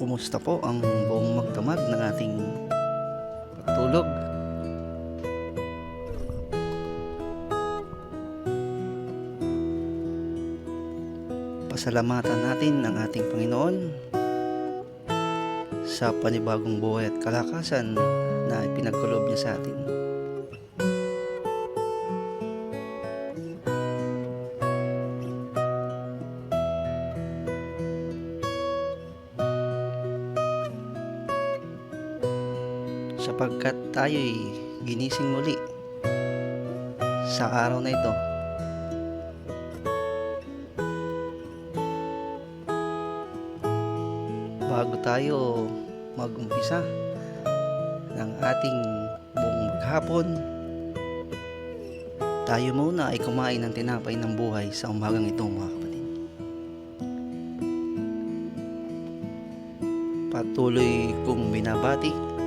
Kumusta po ang buong magdamag ng ating pagtulog? Pasalamatan natin ang ating Panginoon sa panibagong buhay at kalakasan na ipinagkaloob niya sa atin. Sapagkat tayo'y ginising muli sa araw na ito. Bago tayo mag-umpisa ng ating buong maghapon, tayo muna ay kumain ng tinapay ng buhay sa umagang ito, mga kapatid. Patuloy kong binabati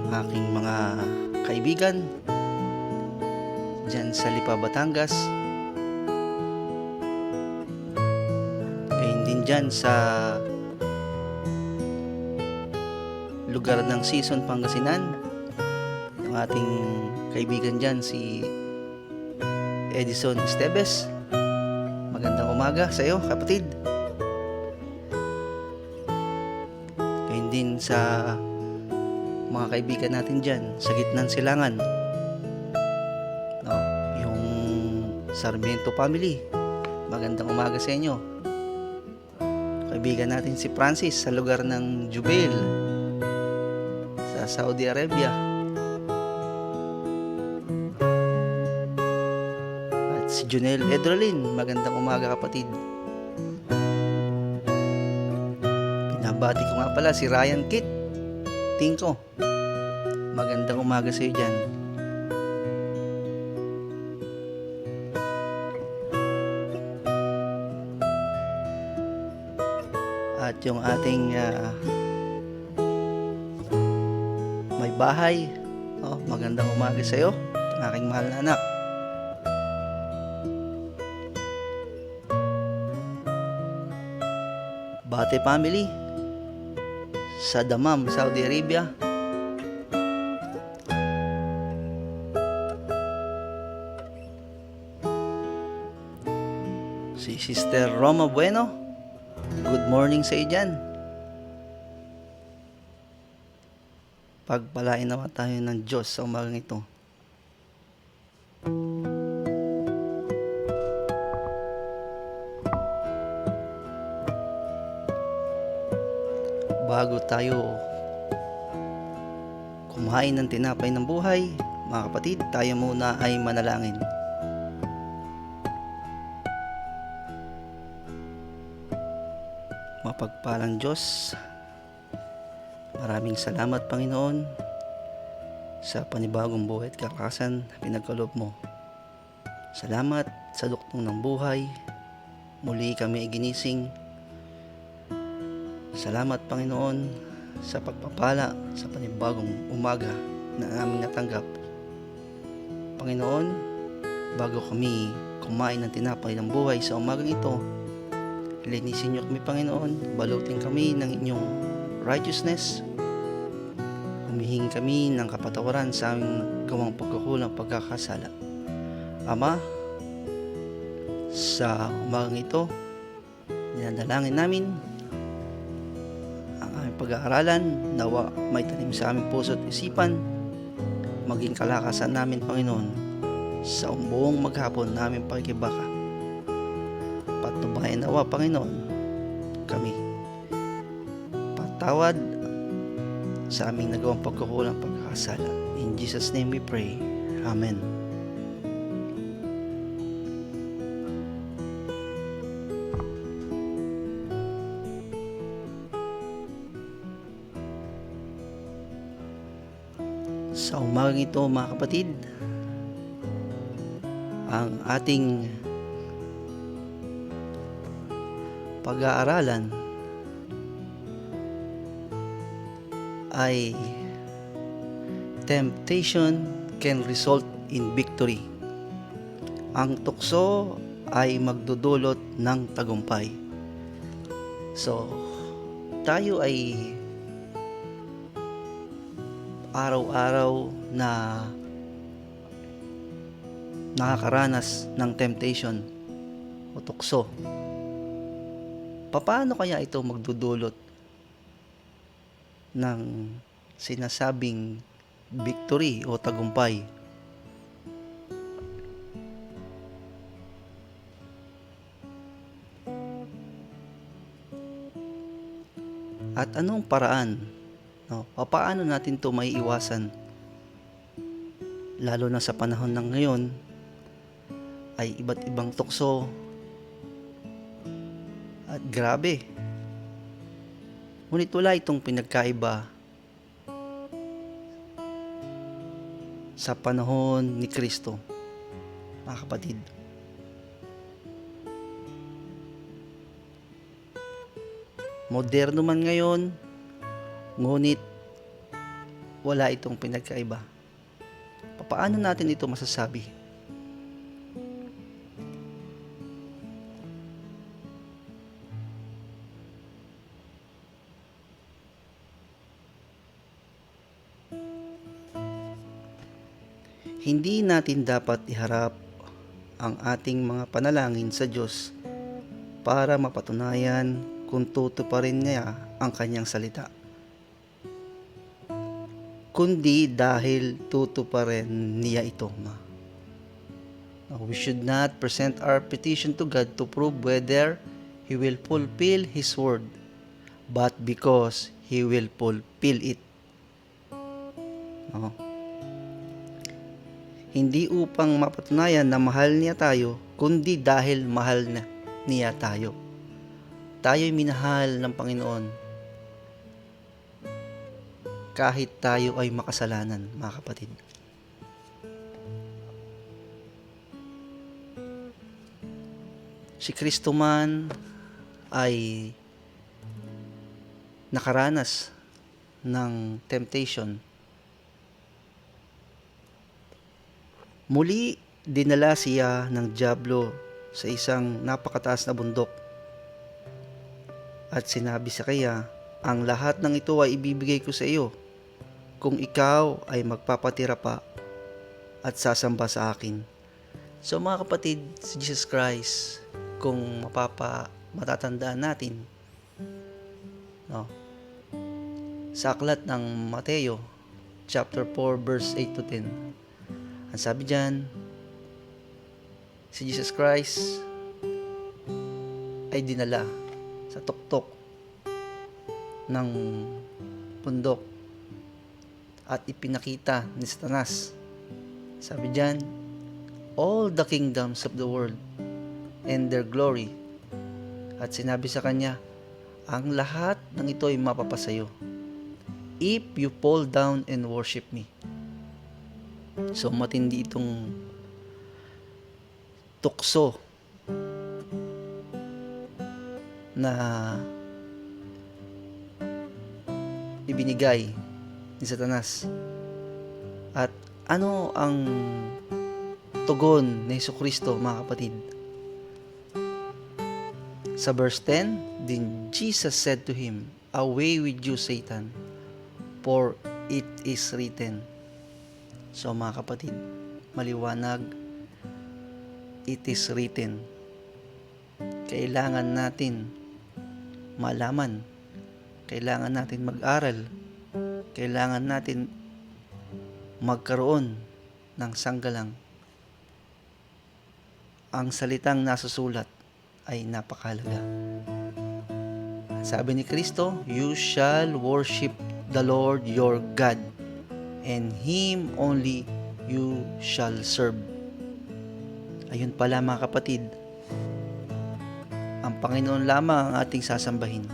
aking mga kaibigan dyan sa Lipa, Batangas, gayon din dyan sa lugar ng Sison, Pangasinan, ang ating kaibigan dyan si Edison Esteves. Magandang umaga sa iyo, kapatid. Gayon din sa mga kaibigan natin dyan sa gitnang silangan, yung Sarmiento family. Magandang umaga sa inyo. Kaibigan natin si Francis sa lugar ng Jubail sa Saudi Arabia, at si Junel Edrolin. Magandang umaga, kapatid. Pinabati ko nga pala si Ryan Kit Tingko. Magandang umaga sa iyo dyan. At yung ating may bahay, magandang umaga sa iyo, aking mahal na anak. Bate family sa Damam, Saudi Arabia. Si Sister Roma Bueno, good morning sa iyo dyan. Pagpalain naman tayo ng Diyos sa umagang ito. Bago tayo kumain ng tinapay ng buhay, mga kapatid, tayo muna ay manalangin. Mapagpalang Diyos, maraming salamat, Panginoon, sa panibagong buhay at kalakasan na pinagkaloob mo. Salamat sa duktong ng buhay, muli kami ginising. Salamat, Panginoon, sa pagpapala sa panibagong umaga na aming natanggap. Panginoon, bago kami kumain ng tinapay ng buhay sa umagang ito, linisin niyo kami, Panginoon. Balutin kami ng inyong righteousness. Humihingi kami ng kapatawaran sa aming gawang pagkukulang, pagkakasala. Ama, sa umagang ito, dinadalangin namin ang aming pag-aaralan. Nawa may tanim sa aming puso at isipan, maging kalakasan namin, Panginoon, sa buong maghapon namin pakikibaka. Patubayan nawa, Panginoon, kami. Patawad sa aming nagawang pagkukulang, pagkakasala. In Jesus' name we pray. Amen. Sa umagang ito, mga kapatid, ang ating pag-aaralan ay temptation can result in victory. Ang tukso ay magdudulot ng tagumpay. So, tayo ay araw-araw na nakakaranas ng temptation o tukso. Paano kaya ito magdudulot ng sinasabing victory o tagumpay? At anong paraan? Paano natin ito maiiwasan? Lalo na sa panahon ng ngayon ay iba't ibang tukso at grabe. Ngunit wala itong pinagkaiba sa panahon ni Kristo, mga kapatid. Moderno man ngayon, ngunit wala itong pinagkaiba. Paano natin ito masasabi? Hindi natin dapat iharap ang ating mga panalangin sa Diyos para mapatunayan kung tutuparin niya ang kanyang salita, kundi dahil tutuparin niya ito. We should not present our petition to God to prove whether He will fulfill His word, but because He will fulfill it. Hindi upang mapatunayan na mahal niya tayo, kundi dahil mahal niya tayo. Tayo'y minahal ng Panginoon kahit tayo ay makasalanan, mga kapatid. Si Kristo man ay nakaranas ng temptation. Muli, dinala siya ng dyablo sa isang napakataas na bundok. At sinabi sa kanya, ang lahat ng ito ay ibibigay ko sa iyo kung ikaw ay magpapatira pa at sasamba sa akin. So mga kapatid, si Jesus Christ, kung matatandaan natin, sa aklat ng Mateo, chapter 4, verse 8 to 10, ang sabi dyan, si Jesus Christ ay dinala sa tuktok ng bundok at ipinakita ni Satanas. Sabi dyan, all the kingdoms of the world and their glory. At sinabi sa kanya, ang lahat ng ito ay mapapasayo if you fall down and worship me. So matindi itong tukso na ibinigay ni Satanas. At ano ang tugon ni Jesucristo, mga kapatid? Sa verse 10, then Jesus said to him, away with you, Satan, for it is written. So mga kapatid, maliwanag, it is written. Kailangan natin malaman, kailangan natin mag-aral, kailangan natin magkaroon ng sanggalang. Ang salitang nasusulat ay napakahalaga. Sabi ni Kristo, you shall worship the Lord your God, and Him only you shall serve. Ayun pala mga kapatid, ang Panginoon lamang ang ating sasambahin.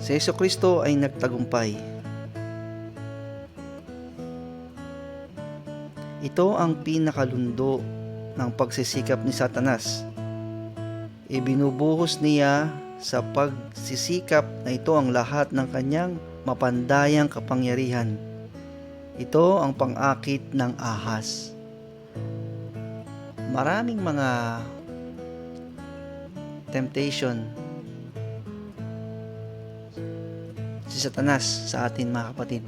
Si Jesucristo ay nagtagumpay. Ito ang pinakalundo ng pagsisikap ni Satanas. Ibinubuhos niya sa pagsisikap na ito ang lahat ng kanyang mapandayang kapangyarihan. Ito ang pang-akit ng ahas. Maraming mga temptation si Satanas sa atin, mga kapatid,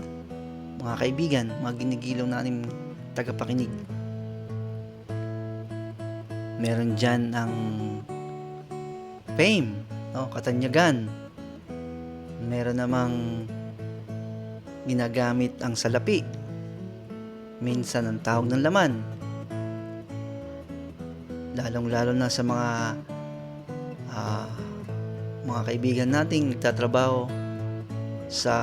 mga kaibigan, mga ginigilaw natin tagapakinig. Meron dyan ang fame, no? Katanyagan. Meron namang ginagamit ang salapi, minsan ang tawag ng laman, lalong-lalo na sa mga kaibigan nating nagtatrabaho sa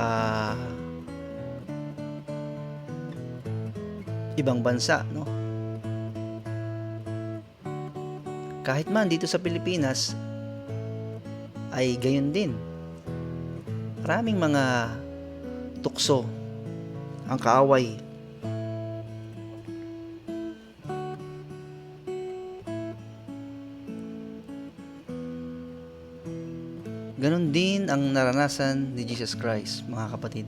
ibang bansa, no? Kahit man dito sa Pilipinas ay gayon din. Maraming mga tukso ang kaaway. Ganon din ang naranasan ni Jesus Christ, mga kapatid.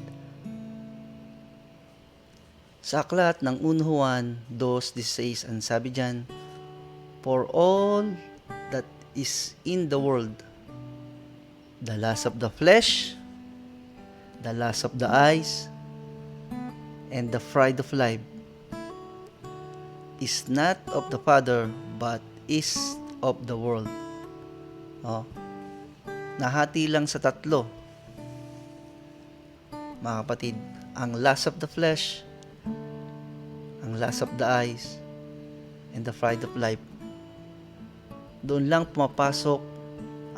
Sa aklat ng 1 Juan 2:16, ang sabi diyan, "For all that is in the world, the lust of the flesh, the lust of the eyes, and the pride of life, is not of the Father, but is of the world." Oh, nahati lang sa tatlo, mga kapatid, ang lust of the flesh, ang lust of the eyes, and the pride of life. Doon lang pumapasok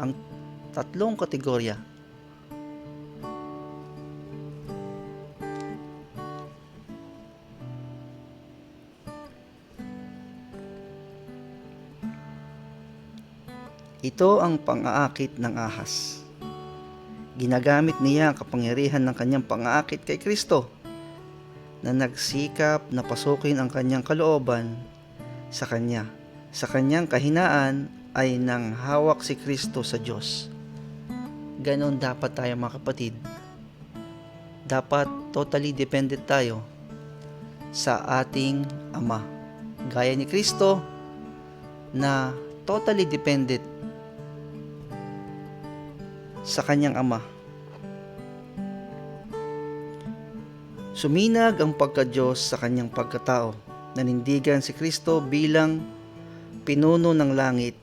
ang tatlong kategorya. Ito ang pang-aakit ng ahas. Ginagamit niya ang kapangyarihan ng kanyang pang-aakit kay Kristo na nagsikap na pasukin ang kanyang kalooban sa kanya. Sa kanyang kahinaan ay nanghawak si Kristo sa Diyos. Ganon dapat tayo, mga kapatid. Dapat totally dependent tayo sa ating Ama. Gaya ni Kristo na totally dependent sa kanyang Ama. Suminag ang pagka-Diyos sa kanyang pagkatao. Nanindigan si Kristo bilang pinuno ng langit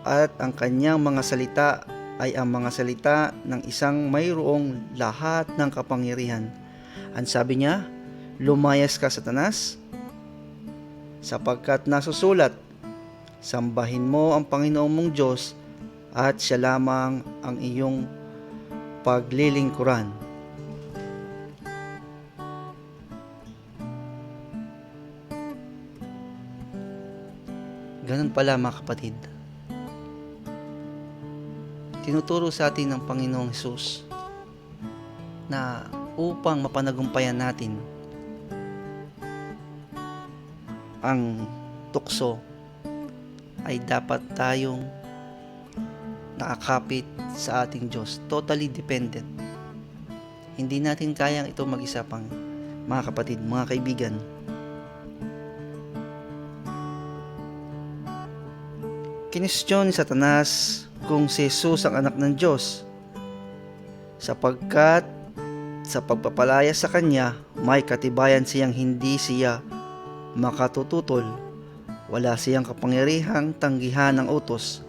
at ang kanyang mga salita ay ang mga salita ng isang mayroong lahat ng kapangyarihan. Ang sabi niya, "Lumayas ka, Satanas, sapagkat nasusulat, sambahin mo ang Panginoong mong Diyos at siya lamang ang iyong paglilingkuran." Ganun pala, mga kapatid. Tinuturo sa atin ng Panginoong Hesus na upang mapanagumpayan natin ang tukso ay dapat tayong nakakapit sa ating Diyos, totally dependent. Hindi natin kayang ito mag-isa, pang mga kapatid, mga kaibigan. Kinestyon ni Satanas kung si Jesus ang anak ng Diyos, sapagkat sa pagpapalaya sa kanya, may katibayan siyang hindi siya makatututol. Wala siyang kapangyarihang tanggihan ng utos,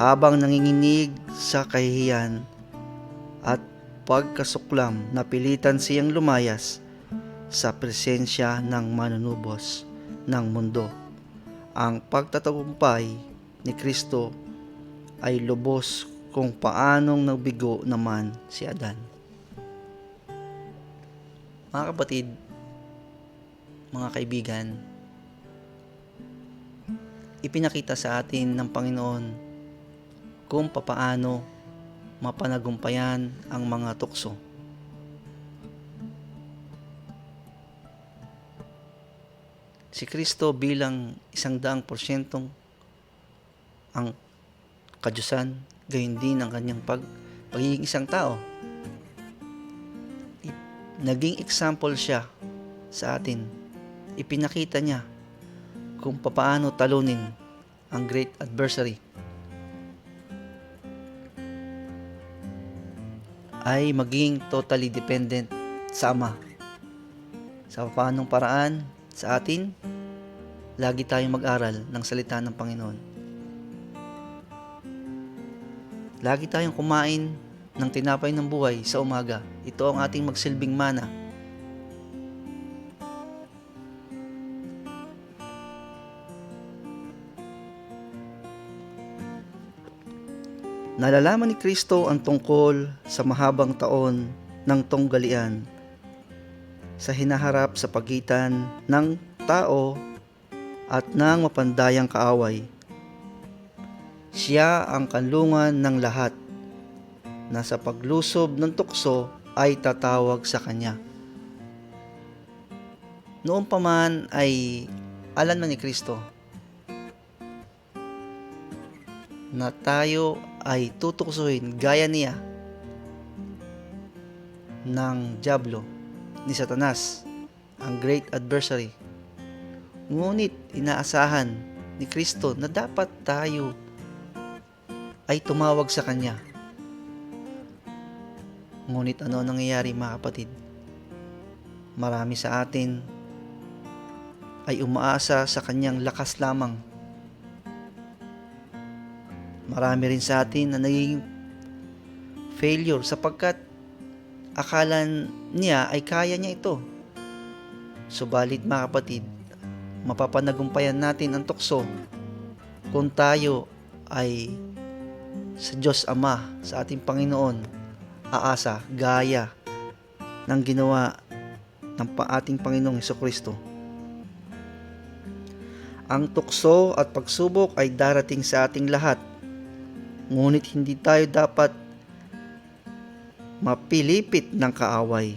habang nanginginig sa kahihiyan at pagkasuklam, napilitan siyang lumayas sa presensya ng manunubos ng mundo. Ang pagtatagumpay ni Kristo ay lubos kung paanong nagbigo naman si Adan. Mga kapatid, mga kaibigan, ipinakita sa atin ng Panginoon kung papaano mapanagumpayan ang mga tukso. Si Kristo bilang 100% ang kadyusan, gayon din ang kanyang pagiging isang tao. Naging example siya sa atin. Ipinakita niya kung paano talunin ang great adversary. ay maging totally dependent sa Ama. Sa paanong paraan sa atin, lagi tayong mag-aral ng salita ng Panginoon. Lagi tayong kumain ng tinapay ng buhay sa umaga. Ito ang ating magsilbing mana. Nalalaman ni Kristo ang tungkol sa mahabang taon ng tunggalian sa hinaharap sa pagitan ng tao at ng mapandayang kaaway. Siya ang kanlungan ng lahat na sa paglusob ng tukso ay tatawag sa kanya. Noon pa man ay alam na ni Kristo na tayo ay tutuksohin gaya niya ng Diablo, ni Satanas, ang great adversary. Ngunit inaasahan ni Kristo na dapat tayo ay tumawag sa Kanya. Ngunit ano nangyayari mga kapatid? Marami sa atin ay umaasa sa Kanyang lakas lamang. Marami rin sa atin na naging failure sapagkat akala niya ay kaya niya ito. Subalit mga kapatid, mapapanagumpayan natin ang tukso kung tayo ay sa Diyos Ama, sa ating Panginoon, aasa gaya ng ginawa ng ating Panginoong Hesukristo. Ang tukso at pagsubok ay darating sa ating lahat. Ngunit hindi tayo dapat mapilipit ng kaaway.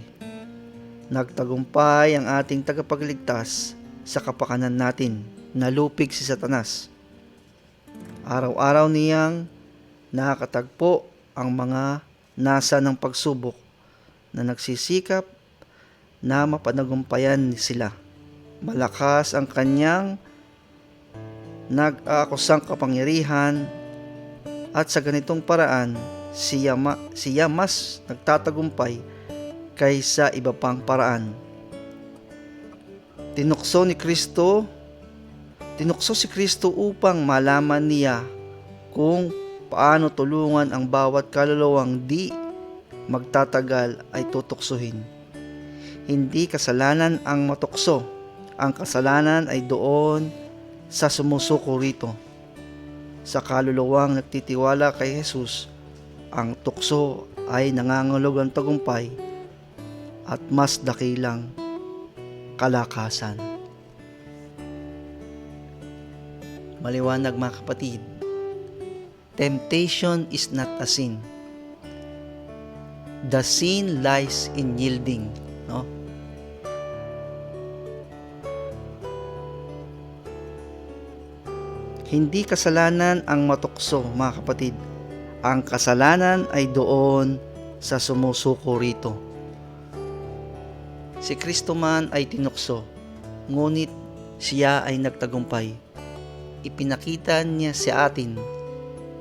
Nagtagumpay ang ating tagapagligtas sa kapakanan natin, nalupig si Satanas. Araw-araw niyang nakakatagpo ang mga nasa ng pagsubok na nagsisikap na mapanagumpayan sila. Malakas ang kanyang nag-aakusang kapangyarihan at sa ganitong paraan, siya mas nagtatagumpay kaysa iba pang paraan. Tinukso si Kristo upang malaman niya kung paano tulungan ang bawat kaluluwang di magtatagal ay tutuksohin. Hindi kasalanan ang matukso. Ang kasalanan ay doon sa sumusuko rito. Sa kaluluwang nagtitiwala kay Jesus, ang tukso ay nangangahulug ng tagumpay at mas dakilang kalakasan. Maliwanag mga kapatid, temptation is not a sin. The sin lies in yielding, no? Hindi kasalanan ang matukso, mga kapatid. Ang kasalanan ay doon sa sumusuko rito. Si Kristo man ay tinukso, ngunit siya ay nagtagumpay. Ipinakita niya sa atin,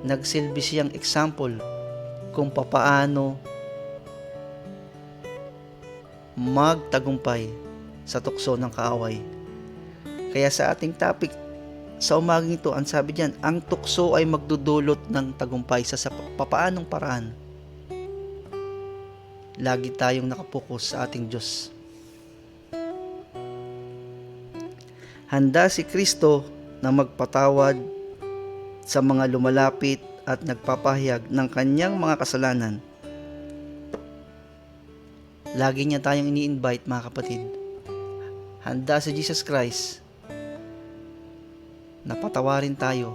nagsilbi siyang example kung papaano magtagumpay sa tukso ng kaaway. Kaya sa ating topic sa umagang ito, ang sabi diyan, ang tukso ay magdudulot ng tagumpay sa papaanong paraan. Lagi tayong nakapokus sa ating Diyos. Handa si Kristo na magpatawad sa mga lumalapit at nagpapahayag ng kanyang mga kasalanan. Lagi niya tayong ini-invite mga kapatid. Handa si Jesus Christ na patawarin tayo.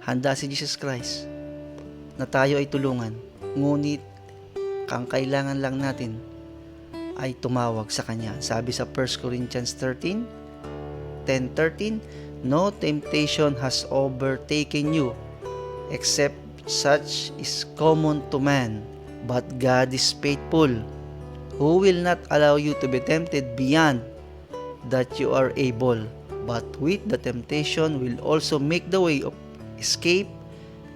Handa si Jesus Christ na tayo ay tulungan. Ngunit, ang kailangan lang natin ay tumawag sa Kanya. Sabi sa 1 Corinthians 10:13, no temptation has overtaken you, except such is common to man. But God is faithful, who will not allow you to be tempted beyond that you are able, but with the temptation will also make the way of escape,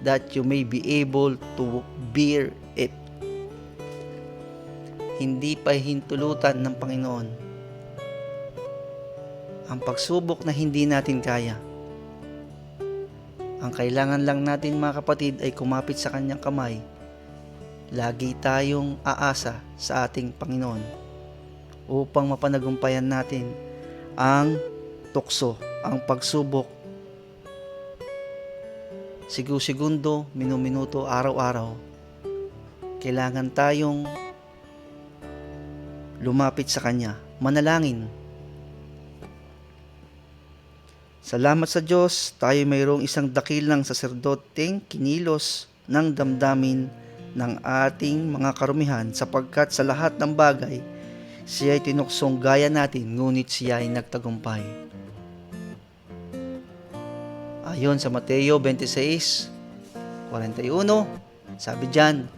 that you may be able to bear it. hindi pahihintulutan ng Panginoon. Ang pagsubok na hindi natin kaya. Ang kailangan lang natin mga kapatid ay kumapit sa kanyang kamay. Lagi tayong aasa sa ating Panginoon upang mapanagumpayan natin ang tukso, ang pagsubok. Segundo, minuto, araw-araw. Kailangan tayong lumapit sa Kanya, manalangin. Salamat sa Diyos, tayo mayroong isang dakilang saserdoteng kinilos ng damdamin ng ating mga karumihan sapagkat sa lahat ng bagay, siya ay tinuksong gaya natin, ngunit siya ay nagtagumpay. Ayon sa Mateo 26:41, sabi diyan,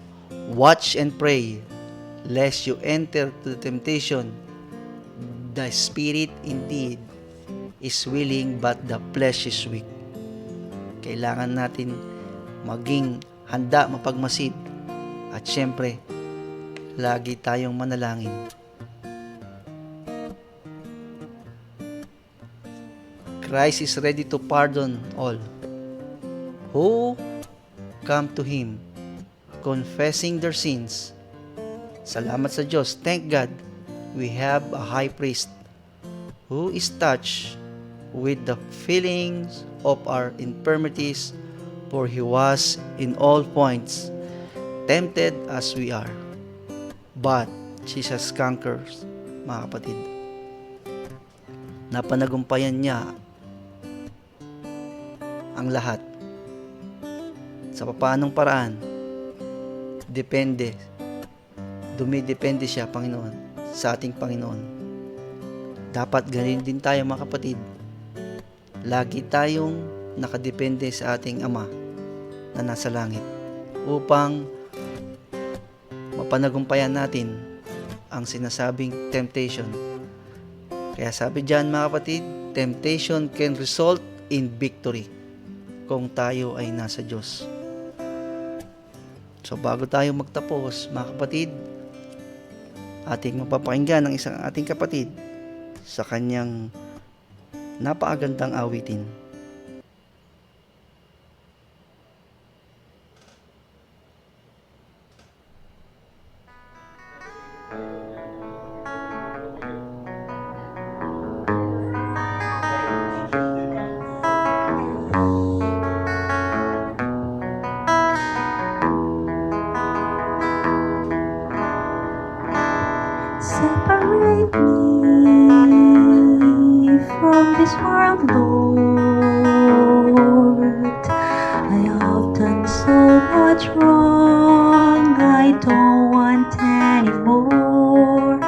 watch and pray, lest you enter to temptation. The spirit indeed is willing, but the flesh is weak. Kailangan natin maging handa, mapagmasid, at syempre, lagi tayong manalangin. Christ is ready to pardon all who come to Him, confessing their sins. Salamat sa Diyos. Thank God, we have a high priest who is touched with the feelings of our infirmities, for He was in all points tempted as we are, but Jesus conquers, mga kapatid. Napanagumpayan niya ang lahat. Sa paanong paraan? Dumidepende siya, Panginoon, sa ating Panginoon. Dapat ganun din tayo, mga kapatid. Lagi tayong nakadepende sa ating Ama na nasa langit upang mapanagumpayan natin ang sinasabing temptation. Kaya sabi diyan, mga kapatid, temptation can result in victory kung tayo ay nasa Diyos. So bago tayo magtapos, mga kapatid, ating mapapakinggan ng isang ating kapatid sa kanyang napakagandang awitin. Separate me from this world, Lord. I have done so much wrong, I don't want any more.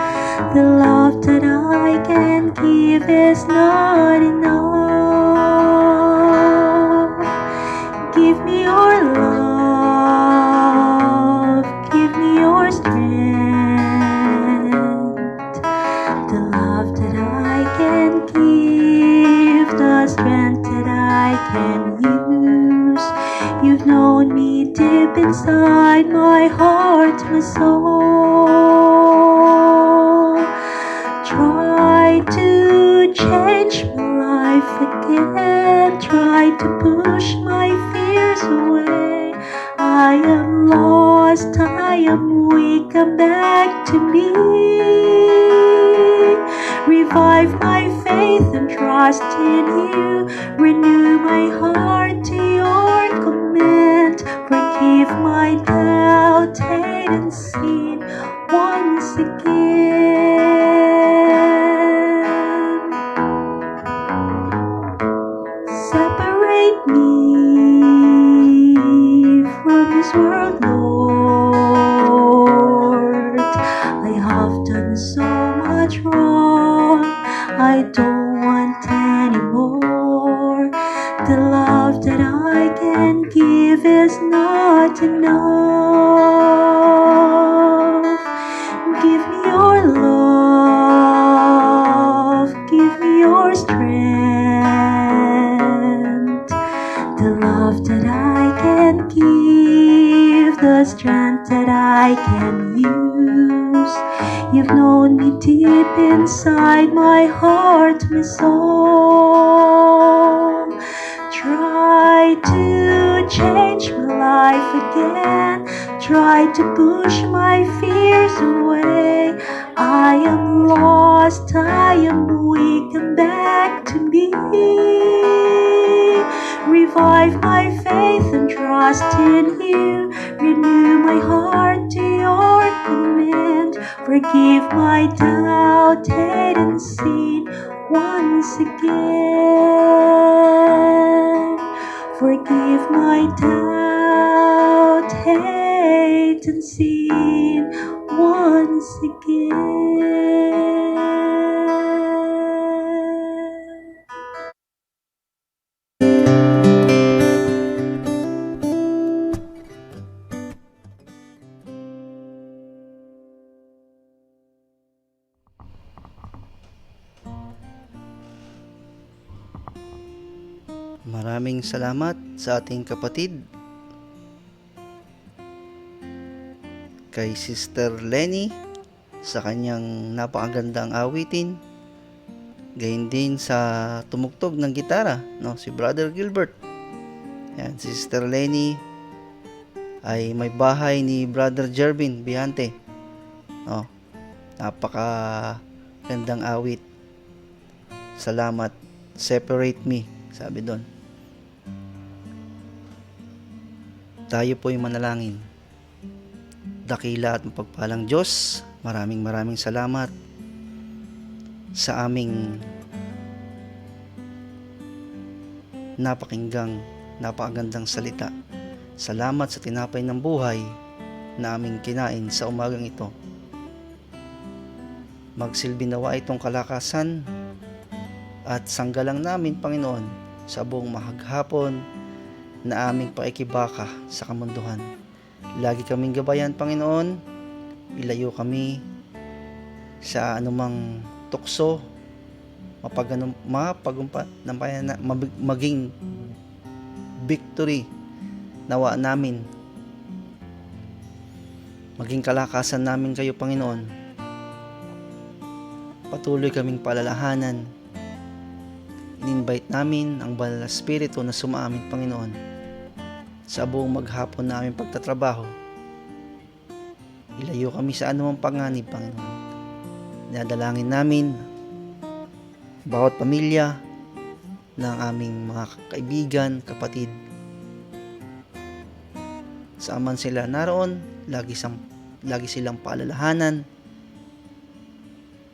The love that I can give is not enough. Give me your love, give me your strength. The love that I can give, the strength that I can use. You've known me deep inside my heart, my soul. Try to change my life again, try to push my fears away. I am lost, I am weak, come back to me. Revive my faith and trust in you. Renew my heart to your command. Forgive my doubt, hate and sin once again. Separate me from this world, Lord. I have done so much wrong, I don't want any more. The love that I can give is not enough. Give me your love, give me your strength. The love that I can give, the strength that I can use. close. You've known me deep inside my heart, my soul. Try to change my life again. Try to push my fears away. I am lost, I am weak, come back to me. Revive my faith and trust in you. Renew my heart to your command. Forgive my doubt, hate and sin once again. Forgive my doubt, hate and sin once again. Maraming salamat sa ating kapatid, kay Sister Lenny, sa kanyang napakagandang awitin. Gayon din sa tumugtog ng gitara, no, si Brother Gilbert. Yan, si Sister Lenny ay may bahay ni Brother Jervin Bihante. No, napaka gandang awit. Salamat. Separate me, sabi doon. Tayo po'y manalangin. Dakila at mapagpalang Diyos, maraming salamat sa aming napakagandang salita. Salamat sa tinapay ng buhay na aming kinain sa umagang ito. Magsilbi nawa itong kalakasan at sanggalang namin, Panginoon, sa buong maghapon na aming paikibaka sa kamunduhan. Lagi kaming gabayan, Panginoon. Ilayo kami sa anumang tukso, maging victory nawa namin. Maging kalakasan namin kayo, Panginoon. Patuloy kaming palalahanan. In-invite namin ang Banal na Espiritu na sumaamin, Panginoon, sa buong maghapon na aming pagtatrabaho. Ilayo kami sa anumang panganib, Panginoon. Dinadalangin namin bawat pamilya ng aming mga kaibigan, kapatid. Saan man sila naroon, lagi silang paalalahanan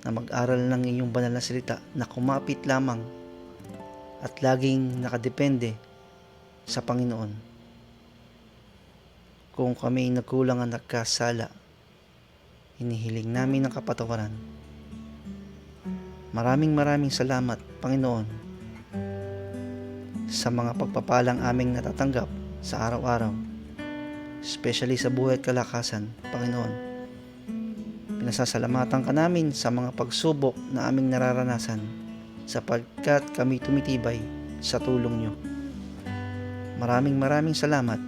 na mag-aral ng inyong banal na salita, na kumapit lamang at laging nakadepende sa Panginoon. Kung kami nagkulang at nagkasala, hinihiling namin ang kapatawaran. Maraming salamat, Panginoon, sa mga pagpapalang aming natatanggap sa araw-araw, especially sa buhay at kalakasan, Panginoon. Pinasasalamatan ka namin sa mga pagsubok na aming nararanasan, sapagkat kami tumitibay sa tulong nyo. Maraming salamat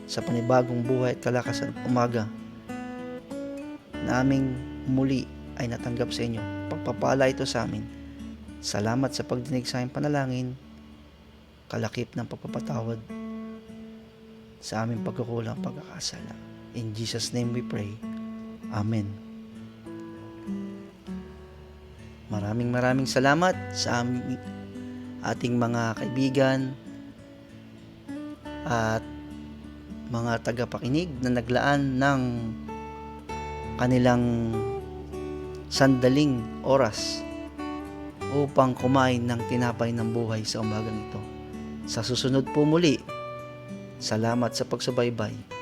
sa panibagong buhay at kalakasan umaga na aming muli ay natanggap sa inyo. Pagpapala ito sa amin. Salamat sa pagdinig sa aming panalangin, kalakip ng pagpapatawad sa aming pagkukulang, pagkakasala. In Jesus' name we pray. Amen. Maraming salamat sa ating mga kaibigan at mga tagapakinig na naglaan ng kanilang sandaling oras upang kumain ng tinapay ng buhay sa umagang ito. Sa susunod po muli, salamat sa pagsubaybay.